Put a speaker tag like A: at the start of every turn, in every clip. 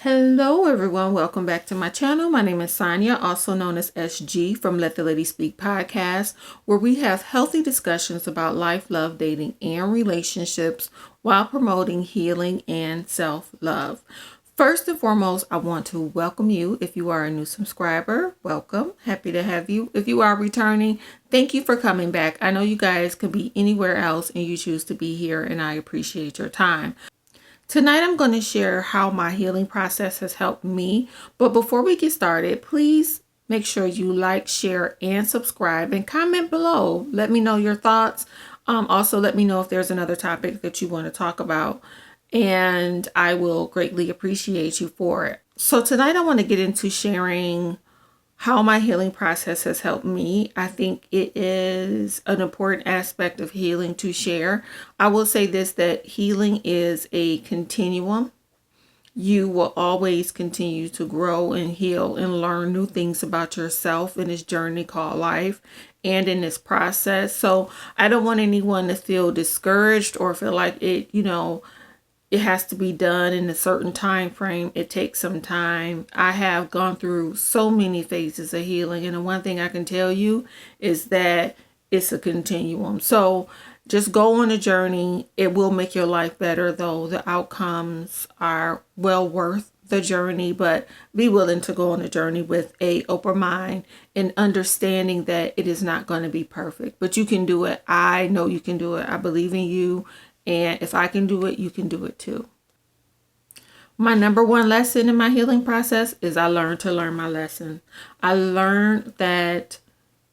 A: Hello everyone, welcome back to my channel. My name is Sonya, also known as SG from Let the Lady Speak podcast, where we have healthy discussions about life, love, dating, and relationships while promoting healing and self-love. First and foremost, I want to welcome you. If you are a new subscriber, welcome. Happy to have you. If you are returning, thank you for coming back. I know you guys could be anywhere else and you choose to be here, and I appreciate your time. Tonight, I'm going to share how my healing process has helped me. But before we get started, please make sure you like, share, and subscribe and comment below. Let me know your thoughts. Also, let me know if there's another topic that you want to talk about, and I will greatly appreciate you for it. So tonight, I want to get into sharing how my healing process has helped me. I think it is an important aspect of healing to share. I will say this, that healing is a continuum. You will always continue to grow and heal and learn new things about yourself in this journey called life and in this process. So I don't want anyone to feel discouraged or feel like it has to be done in a certain time frame. It takes some time. I have gone through so many phases of healing, and the one thing I can tell you is that it's a continuum. So just go on a journey. It will make your life better, though. The outcomes are well worth the journey, but be willing to go on a journey with a open mind and understanding that it is not going to be perfect, but you can do it. I know you can do it. I believe in you. And if I can do it, you can do it too. My number one lesson in my healing process is I learned to learn my lesson. I learned that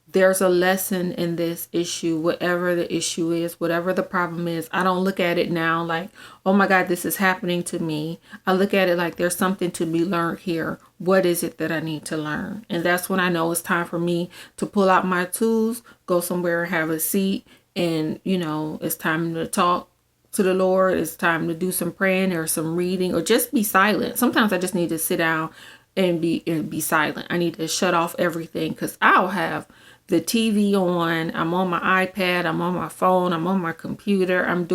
A: there's a lesson in this issue, whatever the issue is, whatever the problem is. I don't look at it now like, oh my God, this is happening to me. I look at it like there's something to be learned here. What is it that I need to learn? And that's when I know it's time for me to pull out my tools, go somewhere and have a seat. And, it's time to talk to the Lord. It's time to do some praying or some reading or just be silent. Sometimes I just need to sit down and be silent. I need to shut off everything because I'll have the TV on. I'm on my iPad. I'm on my phone. I'm on my computer. I'm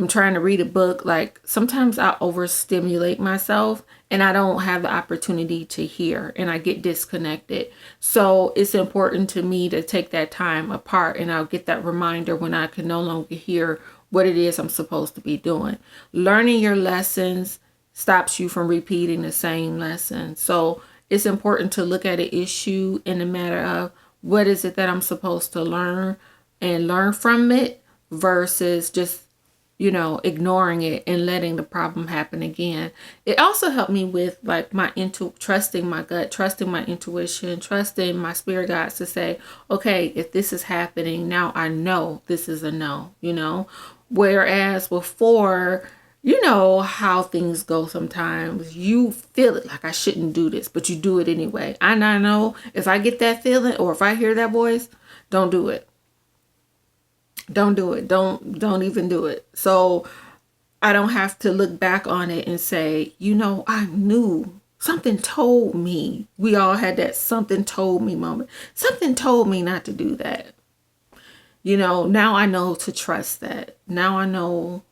A: trying to read a book. Like sometimes I overstimulate myself and I don't have the opportunity to hear and I get disconnected. So it's important to me to take that time apart, and I'll get that reminder when I can no longer hear what it is I'm supposed to be doing. Learning your lessons stops you from repeating the same lesson. So it's important to look at an issue in the matter of what is it that I'm supposed to learn and learn from it versus just ignoring it and letting the problem happen again. It also helped me with like trusting my gut, trusting my intuition, trusting my spirit guides to say, okay, if this is happening, now I know this is a no, Whereas before, how things go sometimes. You feel it like I shouldn't do this, but you do it anyway. And I know if I get that feeling or if I hear that voice, don't do it. Don't do it. Don't even do it. So I don't have to look back on it and say, I knew. Something told me. We all had that something told me moment. Something told me not to do that. Now I know to trust that. Now I know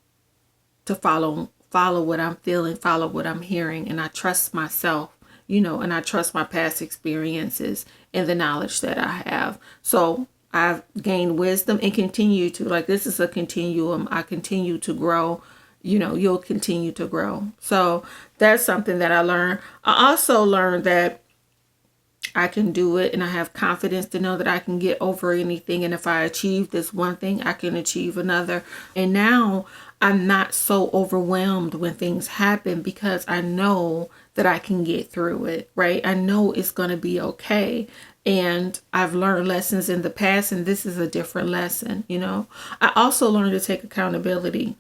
A: to follow what I'm feeling, follow what I'm hearing, and I trust myself, and I trust my past experiences and the knowledge that I have. So I've gained wisdom and continue to, like, this is a continuum. I continue to grow. You'll continue to grow. So that's something that I learned. I also learned that I can do it, and I have confidence to know that I can get over anything. And if I achieve this one thing, I can achieve another. And now I'm not so overwhelmed when things happen because I know that I can get through it, right? I know it's going to be okay. And I've learned lessons in the past, and this is a different lesson, I also learned to take accountability.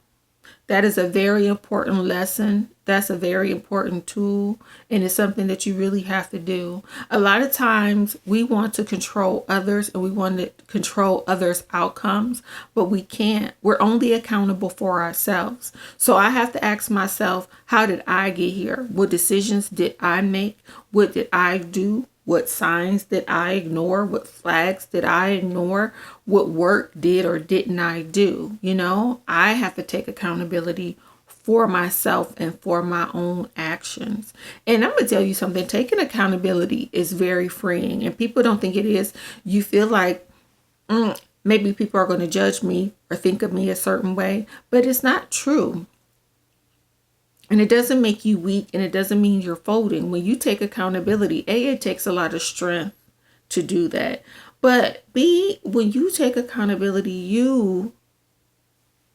A: That is a very important lesson. That's a very important tool. And it's something that you really have to do. A lot of times we want to control others and we want to control others' outcomes, but we can't. We're only accountable for ourselves. So I have to ask myself, how did I get here? What decisions did I make? What did I do? What signs did I ignore? What flags did I ignore? What work did or didn't I do? I have to take accountability for myself and for my own actions. And I'm going to tell you something, taking accountability is very freeing, and people don't think it is. You feel like maybe people are going to judge me or think of me a certain way, but it's not true. And it doesn't make you weak, and it doesn't mean you're folding. When you take accountability, it takes a lot of strength to do that. But B, when you take accountability, you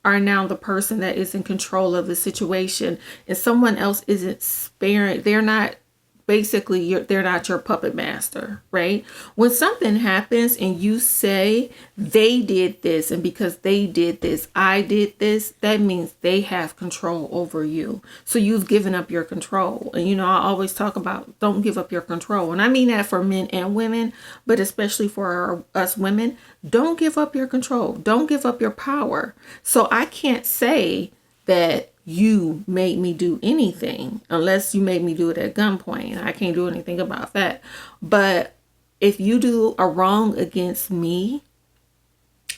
A: are now the person that is in control of the situation, and someone else isn't sparing. They're not basically they're not your puppet master, right? When something happens and you say they did this, and because they did this, I did this, that means they have control over you. So you've given up your control. And I always talk about don't give up your control. And I mean that for men and women, but especially for us women, don't give up your control. Don't give up your power. So I can't say that you made me do anything unless you made me do it at gunpoint. I can't do anything about that. But if you do a wrong against me,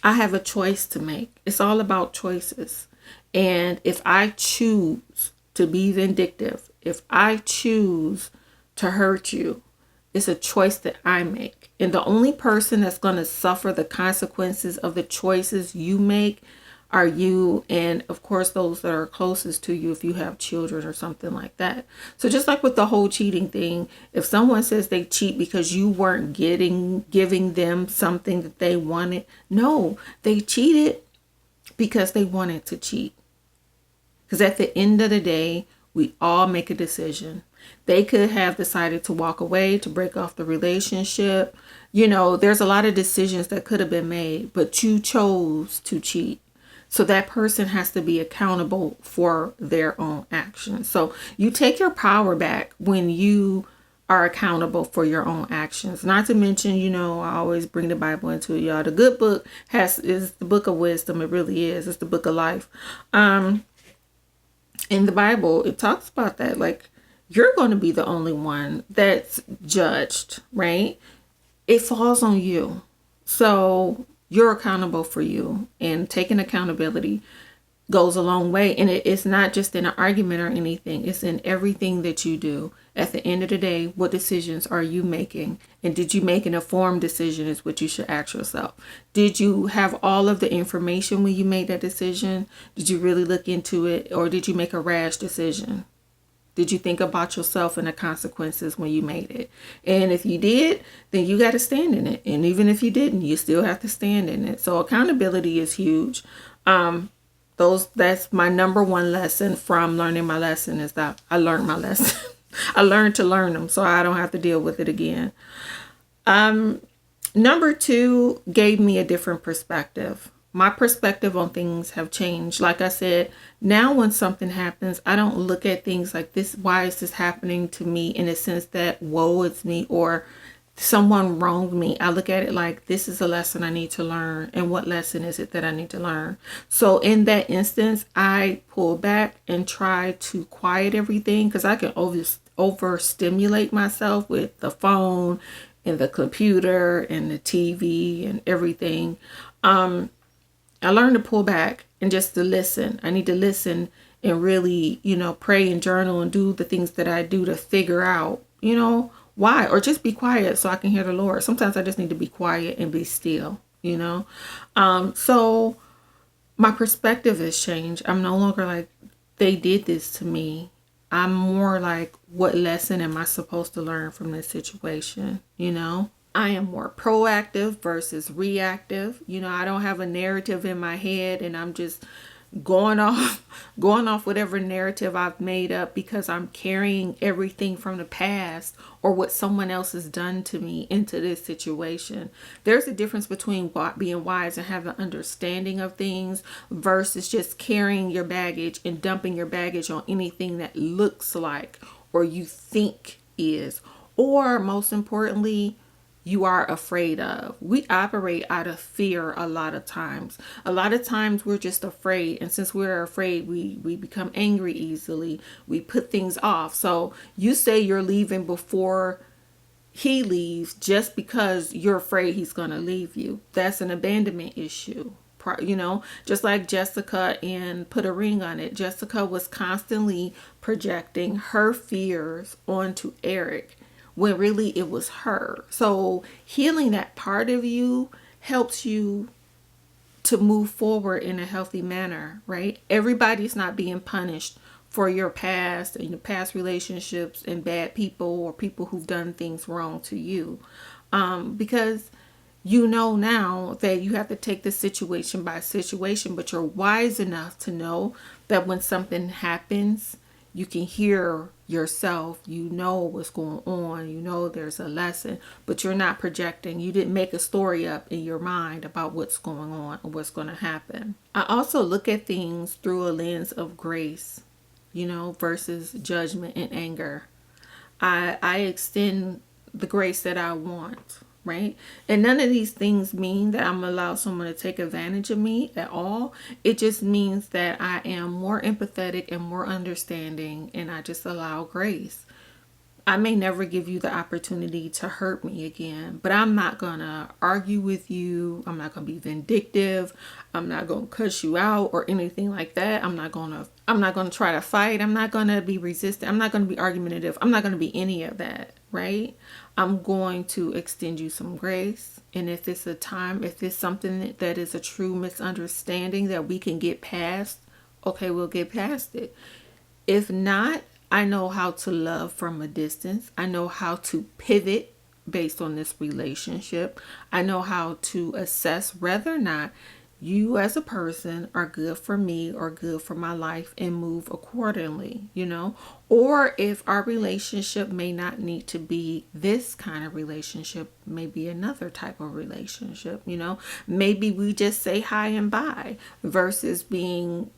A: I have a choice to make. It's all about choices. And if I choose to be vindictive, if I choose to hurt you, it's a choice that I make. And the only person that's going to suffer the consequences of the choices you make are you, and of course those that are closest to you if you have children or something like that. So just like with the whole cheating thing, if someone says they cheat because you weren't giving them something that they wanted, no, they cheated because they wanted to cheat. Because at the end of the day, we all make a decision. They could have decided to walk away, to break off the relationship. There's a lot of decisions that could have been made, but you chose to cheat. So that person has to be accountable for their own actions. So you take your power back when you are accountable for your own actions. Not to mention, I always bring the Bible into it, y'all. The good book is the book of wisdom. It really is. It's the book of life. In the Bible, it talks about that. Like, you're going to be the only one that's judged, right? It falls on you. So you're accountable for you, and taking accountability goes a long way. And it's not just in an argument or anything. It's in everything that you do. At the end of the day, what decisions are you making? And did you make an informed decision is what you should ask yourself. Did you have all of the information when you made that decision? Did you really look into it? Or did you make a rash decision? Did you think about yourself and the consequences when you made it? And if you did, then you got to stand in it. And even if you didn't, you still have to stand in it. So accountability is huge. That's my number one lesson from learning my lesson, is that I learned my lesson. I learned to learn them so I don't have to deal with it again. Number two gave me a different perspective. My perspective on things have changed. Like I said, now when something happens, I don't look at things like this. Why is this happening to me? In a sense that, woe, it's me, or someone wronged me. I look at it like, this is a lesson I need to learn. And what lesson is it that I need to learn? So in that instance, I pull back and try to quiet everything, because I can overstimulate myself with the phone and the computer and the TV and everything. I learned to pull back and just to listen. I need to listen and really, pray and journal and do the things that I do to figure out, why, or just be quiet so I can hear the Lord. Sometimes I just need to be quiet and be still, So my perspective has changed. I'm no longer like, they did this to me. I'm more like, what lesson am I supposed to learn from this situation? I am more proactive versus reactive. I don't have a narrative in my head and I'm just going off whatever narrative I've made up because I'm carrying everything from the past or what someone else has done to me into this situation. There's a difference between being wise and having understanding of things versus just carrying your baggage and dumping your baggage on anything that looks like or you think is, or most importantly, you are afraid of. We operate out of fear a lot of times. A lot of times we're just afraid. And since we're afraid, we become angry easily. We put things off. So you say you're leaving before he leaves just because you're afraid he's going to leave you. That's an abandonment issue. just like Jessica and Put a Ring on It. Jessica was constantly projecting her fears onto Eric when really it was her. So healing that part of you helps you to move forward in a healthy manner, right? Everybody's not being punished for your past and your past relationships and bad people or people who've done things wrong to you. Because you know now that you have to take this situation by situation, but you're wise enough to know that when something happens, you can hear yourself, you know what's going on, you know there's a lesson, but you're not projecting. You didn't make a story up in your mind about what's going on and what's going to happen. I also look at things through a lens of grace, versus judgment and anger. I extend the grace that I want, right? And none of these things mean that I'm allowed someone to take advantage of me at all. It just means that I am more empathetic and more understanding, and I just allow grace. I may never give you the opportunity to hurt me again, but I'm not going to argue with you. I'm not going to be vindictive. I'm not going to cuss you out or anything like that. I'm not going to try to fight. I'm not going to be resistant. I'm not going to be argumentative. I'm not going to be any of that, right? I'm going to extend you some grace. And if it's something that is a true misunderstanding that we can get past, okay, we'll get past it. If not, I know how to love from a distance. I know how to pivot based on this relationship. I know how to assess whether or not you as a person are good for me or good for my life and move accordingly, or if our relationship may not need to be this kind of relationship, maybe another type of relationship, maybe we just say hi and bye versus being,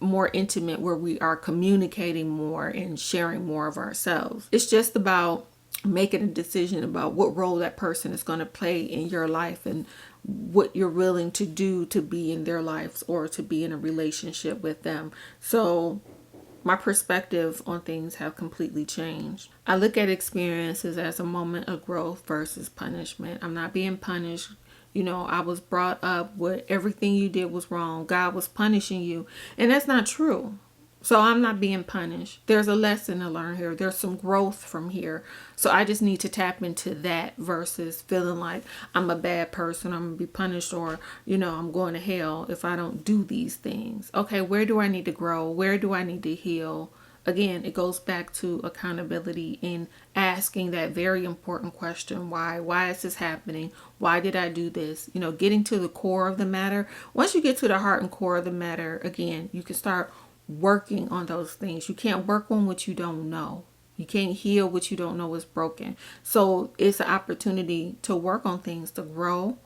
A: more intimate where we are communicating more and sharing more of ourselves. It's just about making a decision about what role that person is going to play in your life and what you're willing to do to be in their lives or to be in a relationship with them. So my perspective on things have completely changed. I look at experiences as a moment of growth versus punishment. I'm not being punished. I was brought up with everything you did was wrong. God was punishing you. And that's not true. So I'm not being punished. There's a lesson to learn here. There's some growth from here. So I just need to tap into that versus feeling like I'm a bad person. I'm going to be punished or, I'm going to hell if I don't do these things. Okay, where do I need to grow? Where do I need to heal? Again, it goes back to accountability in asking that very important question. Why is this happening? Why did I do this? Getting to the core of the matter. Once you get to the heart and core of the matter, again, you can start working on those things. You can't work on what you don't know. You can't heal what you don't know is broken. So it's an opportunity to work on things, to grow,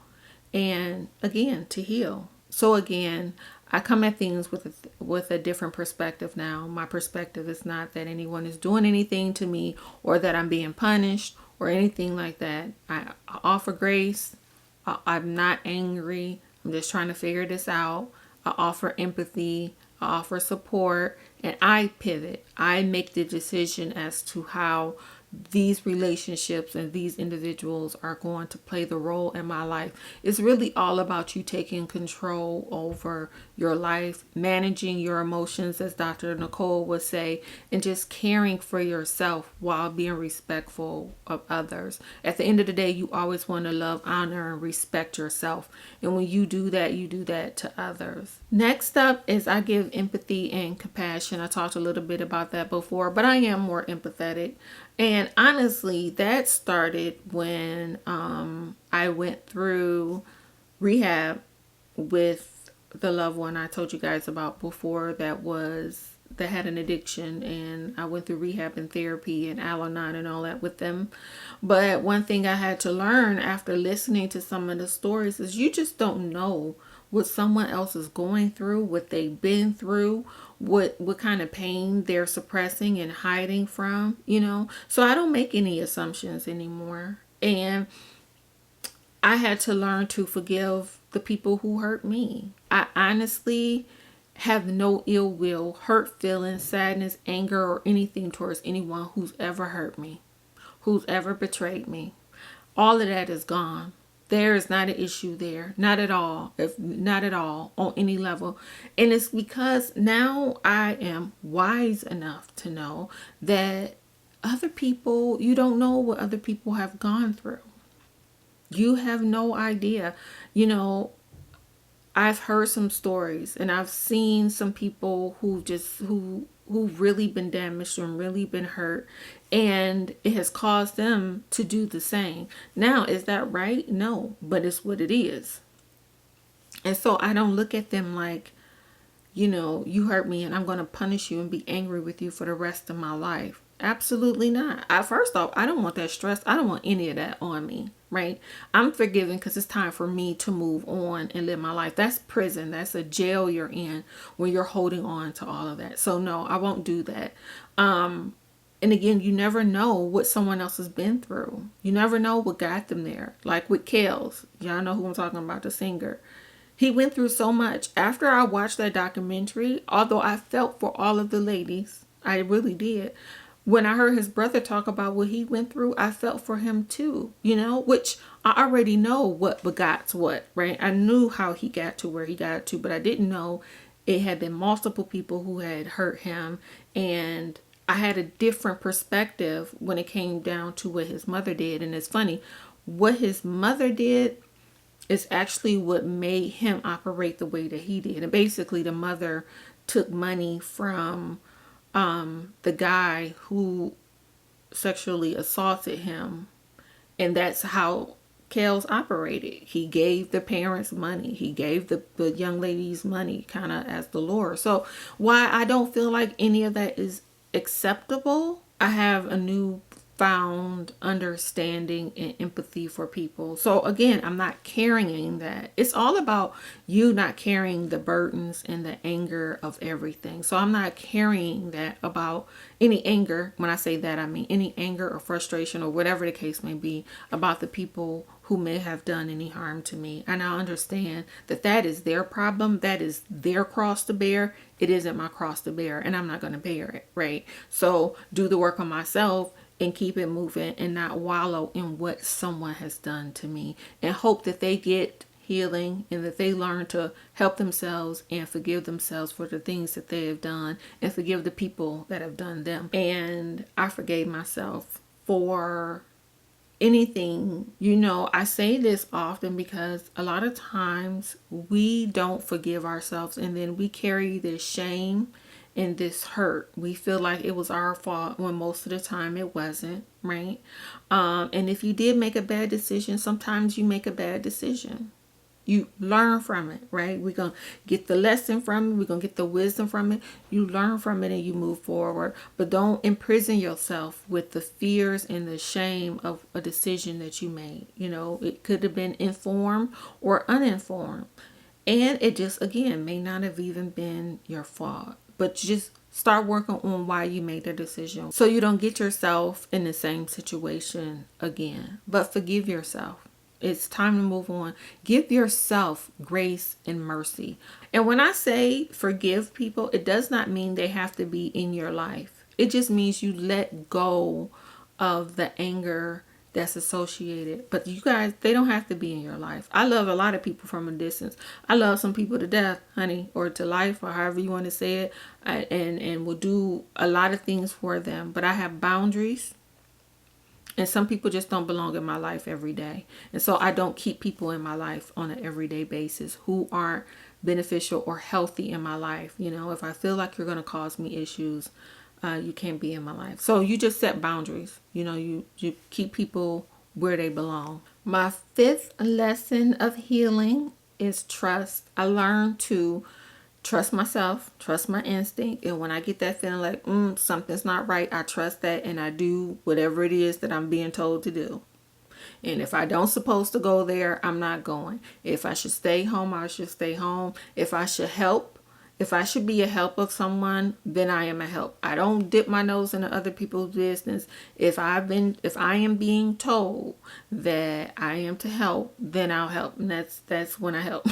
A: and again, to heal. So again, I come at things with a different perspective now. My perspective is not that anyone is doing anything to me or that I'm being punished or anything like that. I offer grace. I'm not angry. I'm just trying to figure this out. I offer empathy. I offer support, and I pivot. I make the decision as to how these relationships and these individuals are going to play the role in my life. It's really all about you taking control over your life, managing your emotions, as Dr. Nicole would say, and just caring for yourself while being respectful of others. At the end of the day, you always want to love, honor, and respect yourself. And when you do that to others. Next up is I give empathy and compassion. I talked a little bit about that before, but I am more empathetic. And honestly, that started when I went through rehab with the loved one I told you guys about before that had an addiction, and I went through rehab and therapy and Al-Anon and all that with them. But one thing I had to learn after listening to some of the stories is you just don't know what someone else is going through, what they've been through, what kind of pain they're suppressing and hiding from, So I don't make any assumptions anymore. And I had to learn to forgive the people who hurt me. I honestly have no ill will, hurt feelings, sadness, anger, or anything towards anyone who's ever hurt me, who's ever betrayed me. All of that is gone. There is not an issue there. Not at all. If not at all on any level. And it's because now I am wise enough to know that other people, you don't know what other people have gone through. You have no idea. You know, I've heard some stories and I've seen some people who really been damaged and really been hurt, and it has caused them to do the same. Now, is that right? No, but it's what it is. And so I don't look at them like, you hurt me and I'm going to punish you and be angry with you for the rest of my life. Absolutely not. First off, I don't want that stress. I don't want any of that on me, right? I'm forgiving because it's time for me to move on and live my life. That's prison. That's a jail you're in when you're holding on to all of that. So no, I won't do that. And again, you never know what someone else has been through. You never know what got them there. Like with Kels, y'all know who I'm talking about, the singer. He went through so much. After I watched that documentary, although I felt for all of the ladies, I really did. When I heard his brother talk about what he went through, I felt for him too, which I already know what begots what, right? I knew how he got to where he got to, but I didn't know it had been multiple people who had hurt him. And I had a different perspective when it came down to what his mother did. And it's funny, what his mother did is actually what made him operate the way that he did. And basically the mother took money from the guy who sexually assaulted him. And that's how Kels operated. He gave the parents money. He gave the young ladies money kind of as the lure. So why I don't feel like any of that is acceptable, I have a new found understanding and empathy for people. So again, I'm not carrying that. It's all about you not carrying the burdens and the anger of everything. So I'm not carrying that about any anger. When I say that, I mean any anger or frustration or whatever the case may be about the people who may have done any harm to me. And I understand that that is their problem. That is their cross to bear. It isn't my cross to bear, and I'm not going to bear it, right? So do the work on myself and keep it moving and not wallow in what someone has done to me, and hope that they get healing and that they learn to help themselves and forgive themselves for the things that they have done and forgive the people that have done them. And I forgave myself for anything. I say this often because a lot of times we don't forgive ourselves, and then we carry this shame and this hurt. We feel like it was our fault when most of the time it wasn't, right? And if you did make a bad decision, sometimes you make a bad decision. You learn from it, right? We're going to get the lesson from it. We're going to get the wisdom from it. You learn from it and you move forward. But don't imprison yourself with the fears and the shame of a decision that you made. It could have been informed or uninformed. And it just, again, may not have even been your fault. But just start working on why you made the decision so you don't get yourself in the same situation again. But forgive yourself. It's time to move on. Give yourself grace and mercy. And when I say forgive people, it does not mean they have to be in your life. It just means you let go of the anger that's associated. But you guys, they don't have to be in your life. I love a lot of people from a distance. I love some people to death, honey, or to life, or however you want to say it, and will do a lot of things for them. But I have boundaries. And some people just don't belong in my life every day. And so I don't keep people in my life on an everyday basis who aren't beneficial or healthy in my life. If I feel like you're going to cause me issues, you can't be in my life. So you just set boundaries. You keep people where they belong. My fifth lesson of healing is trust. I learned to trust myself, trust my instinct. And when I get that feeling like something's not right, I trust that and I do whatever it is that I'm being told to do. And if I don't supposed to go there, I'm not going. If I should stay home, I should stay home. If I should help, if I should be a help of someone, then I am a help. I don't dip my nose into other people's business. If I am being told that I am to help, then I'll help. And that's when I help.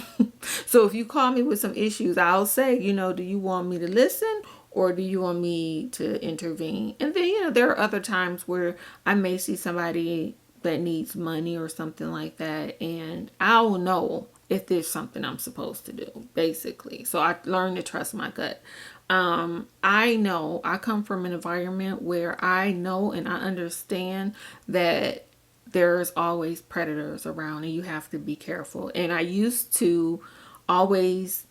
A: So if you call me with some issues, I'll say, do you want me to listen or do you want me to intervene? And then, there are other times where I may see somebody that needs money or something like that, and I'll know if there's something I'm supposed to do, basically. So I learned to trust my gut. I know I come from an environment where I know and I understand that there's always predators around and you have to be careful. And I used to always,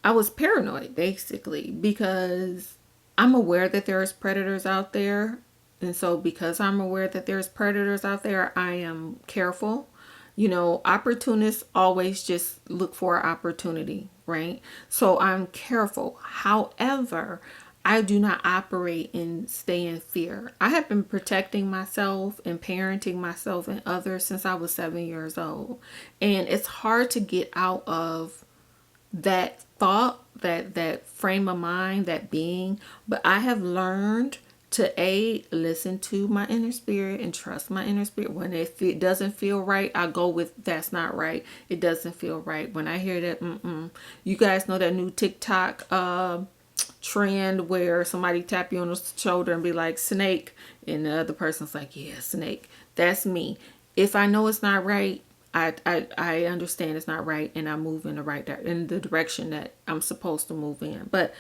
A: I was paranoid basically because I'm aware that there's predators out there. And so because I'm aware that there's predators out there, I am careful. You know, opportunists always just look for opportunity, right? So I'm careful. However, I do not operate and stay in fear. I have been protecting myself and parenting myself and others since I was 7 years old. And it's hard to get out of that thought, that frame of mind, that being. But I have learned to listen to my inner spirit and trust my inner spirit. When it doesn't feel right, I go with that's not right. It doesn't feel right. When I hear that, you guys know that new TikTok trend where somebody tap you on the shoulder and be like snake, and the other person's like, yeah, snake. That's me. If I know it's not right, I understand it's not right, and I move in the direction that I'm supposed to move in. But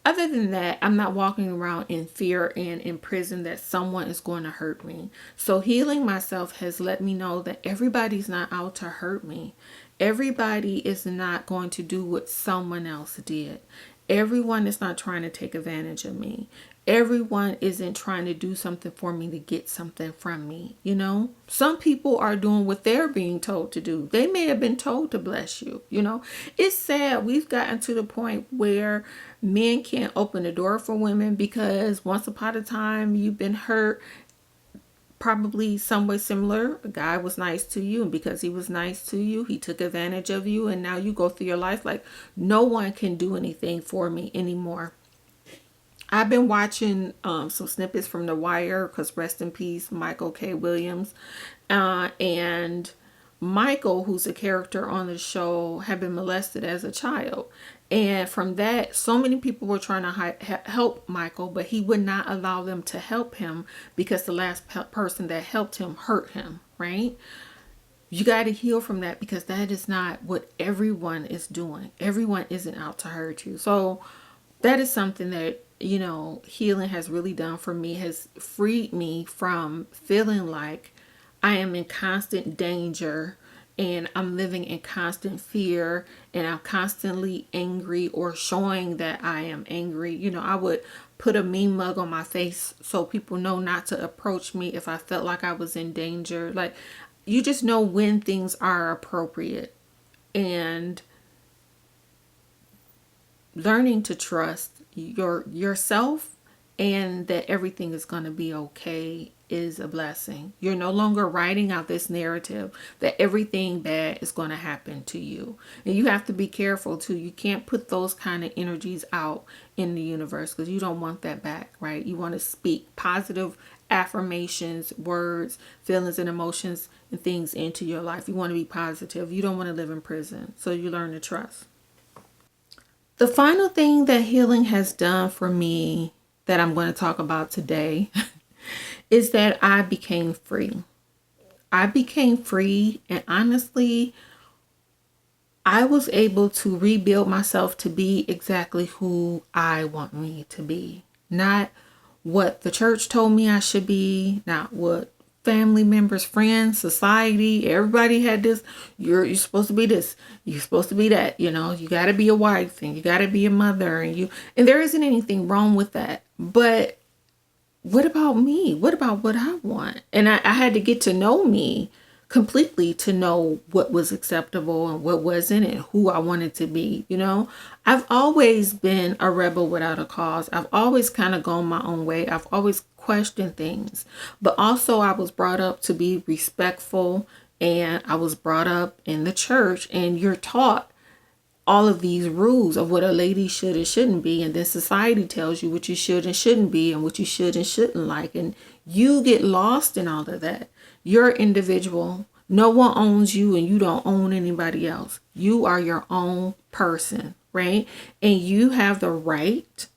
A: other than that, I'm not walking around in fear and in prison that someone is going to hurt me. So healing myself has let me know that everybody's not out to hurt me. Everybody is not going to do what someone else did. Everyone is not trying to take advantage of me. Everyone isn't trying to do something for me to get something from me. You know, some people are doing what they're being told to do. They may have been told to bless you. You know, it's sad. We've gotten to the point where men can't open the door for women because once upon a time you've been hurt, probably some way similar. A guy was nice to you, and because he was nice to you, he took advantage of you, and now you go through your life like no one can do anything for me anymore. I've been watching some snippets from The Wire because rest in peace, Michael K. Williams. And Michael, who's a character on the show, had been molested as a child. And from that, so many people were trying to help Michael, but he would not allow them to help him because the last person that helped him hurt him, right? You got to heal from that because that is not what everyone is doing. Everyone isn't out to hurt you. So that is something that, you know, healing has really done for me, has freed me from feeling like I am in constant danger and I'm living in constant fear and I'm constantly angry or showing that I am angry. You know, I would put a mean mug on my face so people know not to approach me if I felt like I was in danger. Like, you just know when things are appropriate. And learning to trust yourself and that everything is going to be okay is a blessing. You're no longer writing out this narrative that everything bad is going to happen to you. And you have to be careful too. You can't put those kind of energies out in the universe because you don't want that back, right? You want to speak positive affirmations, words, feelings, and emotions and things into your life. You want to be positive. You don't want to live in prison. So you learn to trust. The final thing that healing has done for me that I'm going to talk about today is that I became free. I became free, and honestly, I was able to rebuild myself to be exactly who I want me to be. Not what the church told me I should be, not what family members, friends, society, everybody had this. You're supposed to be this. You're supposed to be that. You know, you got to be a wife and you got to be a mother, and there isn't anything wrong with that. But what about me? What about what I want? And I had to get to know me completely to know what was acceptable and what wasn't and who I wanted to be. You know, I've always been a rebel without a cause. I've always kind of gone my own way. I've always questioned things, but also I was brought up to be respectful, and I was brought up in the church, and you're taught all of these rules of what a lady should and shouldn't be, and then society tells you what you should and shouldn't be and what you should and shouldn't like, and you get lost in all of that. You're individual. No one owns you, and you don't own anybody else. You are your own person, right? And you have the right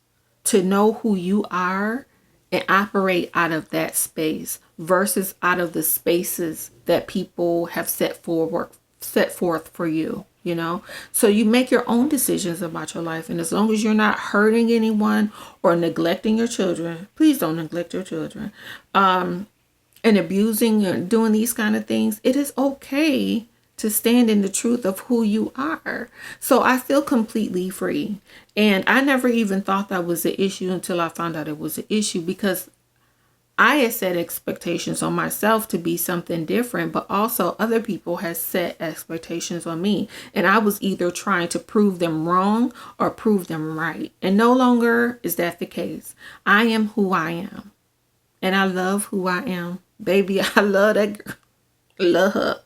A: to know who you are and operate out of that space versus out of the spaces that people have set forth for you, you know. So you make your own decisions about your life, and as long as you're not hurting anyone or neglecting your children, please don't neglect your children, and abusing or doing these kind of things, it is okay to stand in the truth of who you are. So I feel completely free. And I never even thought that was an issue until I found out it was an issue, because I had set expectations on myself to be something different, but also other people had set expectations on me. And I was either trying to prove them wrong or prove them right. And no longer is that the case. I am who I am. And I love who I am. Baby, I love that girl. Love her.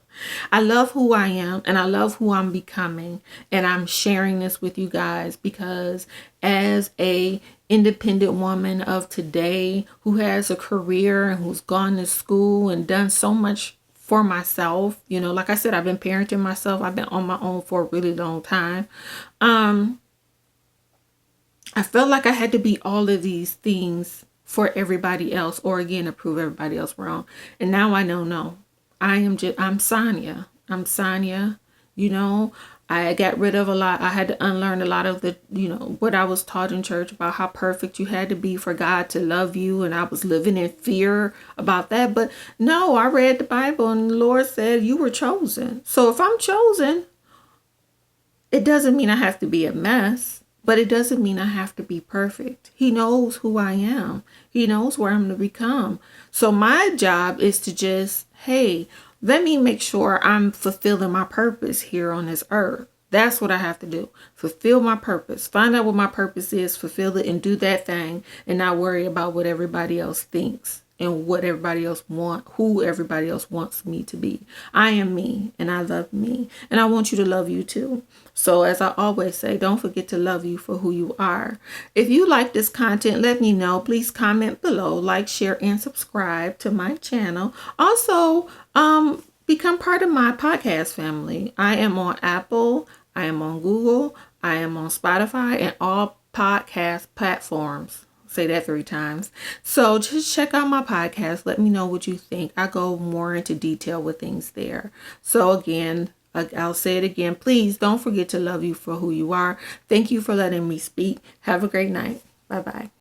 A: I love who I am, and I love who I'm becoming. And I'm sharing this with you guys because as a independent woman of today who has a career and who's gone to school and done so much for myself, you know, like I said, I've been parenting myself. I've been on my own for a really long time. I felt like I had to be all of these things for everybody else, or again, to prove everybody else wrong. And now I know, no. I'm Sonya. I'm Sonya. You know, I got rid of a lot. I had to unlearn a lot of the, you know, what I was taught in church about how perfect you had to be for God to love you. And I was living in fear about that. But no, I read the Bible and the Lord said you were chosen. So if I'm chosen, it doesn't mean I have to be a mess. But it doesn't mean I have to be perfect. He knows who I am. He knows where I'm to become. So my job is to just, hey, let me make sure I'm fulfilling my purpose here on this earth. That's what I have to do. Fulfill my purpose. Find out what my purpose is, fulfill it, and do that thing, and not worry about what everybody else thinks and what everybody else who everybody else wants me to be. I am me, and I love me, and I want you to love you too. So as I always say, don't forget to love you for who you are. If you like this content, let me know. Please comment below, like, share, and subscribe to my channel. Also, become part of my podcast family. I am on Apple, I am on Google, I am on Spotify, and all podcast platforms. Say that 3 times. So just check out my podcast. Let me know what you think. I go more into detail with things there. So again, I'll say it again. Please don't forget to love you for who you are. Thank you for letting me speak. Have a great night. Bye-bye.